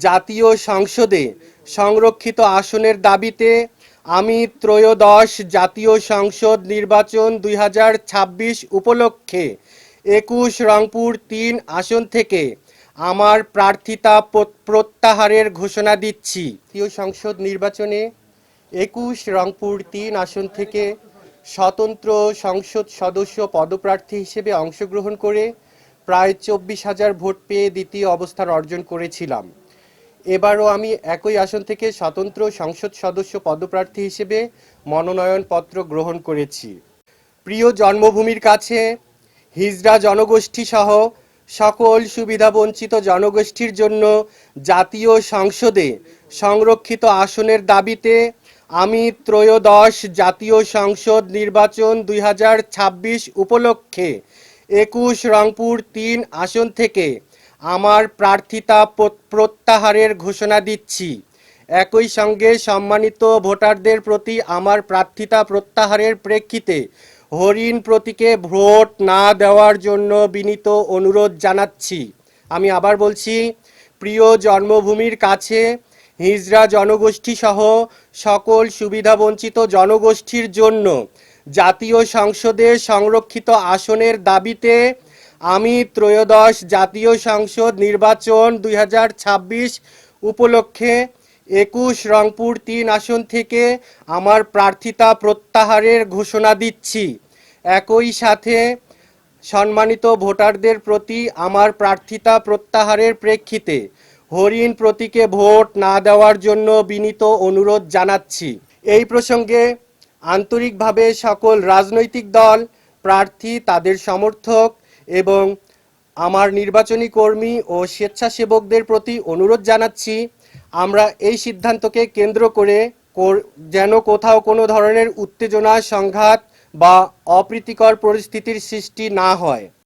জাতীয় সংসদে সংরক্ষিত আসনের দাবিতে আমি ত্রয়োদশ জাতীয় সংসদ নির্বাচন 2026 উপলক্ষে 21 রংপুর 3 আসন থেকে আমার প্রার্থিতা প্রত্যাহারের ঘোষণা দিচ্ছি। জাতীয় সংসদ নির্বাচনে 21 রংপুর 3 আসন থেকে স্বতন্ত্র সংসদ সদস্য পদপ্রার্থী হিসেবে অংশগ্রহণ করে প্রায় 24,000 ভোট পেয়ে দ্বিতীয় অবস্থান অর্জন করেছিলাম। এবারও আমি একই আসন থেকে স্বতন্ত্র সংসদ সদস্য পদপ্রার্থী হিসেবে মনোনয়নপত্র গ্রহণ করেছি। প্রিয় জন্মভূমির কাছে হিজড়া জনগোষ্ঠী সহ সকল সুবিধাবঞ্চিত জনগোষ্ঠীর জন্য জাতীয় সংসদে সংরক্ষিত আসনের দাবিতে আমি ত্রয়োদশ জাতীয় সংসদ নির্বাচন 2026 উপলক্ষে 21 রংপুর 3 আসন থেকে আমার প্রার্থিতা প্রত্যাহারের ঘোষণা দিচ্ছি। একই সঙ্গে সম্মানিত ভোটারদের প্রতি আমার প্রার্থিতা প্রত্যাহারের প্রেক্ষিতে হরিণ প্রতীকে ভোট না দেওয়ার জন্য বিনীত অনুরোধ জানাচ্ছি। আমি আবার বলছি, প্রিয় জন্মভূমির কাছে হিজড়া জনগোষ্ঠী সহ সকল সুবিধাবঞ্চিত জনগোষ্ঠীর জন্য জাতীয় সংসদে সংরক্ষিত আসনের দাবিতে আমি ত্রয়োদশ জাতীয় সংসদ নির্বাচন 2026 উপলক্ষে 21 রংপুর 3 আসন থেকে আমার প্রার্থিতা প্রত্যাহারের ঘোষণা দিচ্ছি। একই সাথে সম্মানিত ভোটারদের প্রতি আমার প্রার্থিতা প্রত্যাহারের প্রেক্ষিতে হরিণ প্রতীকে ভোট না দেওয়ার জন্য বিনীত অনুরোধ জানাচ্ছি। এই প্রসঙ্গে আন্তরিকভাবে সকল রাজনৈতিক দল, প্রার্থী, তাদের সমর্থক এবং আমার নির্বাচনী কর্মী ও স্বেচ্ছাসেবকদের প্রতি অনুরোধ জানাচ্ছি, আমরা এই সিদ্ধান্তকে কেন্দ্র করে যেন কোথাও কোনো ধরনের উত্তেজনা, সংঘাত বা অপ্রীতিকর পরিস্থিতির সৃষ্টি না হয়।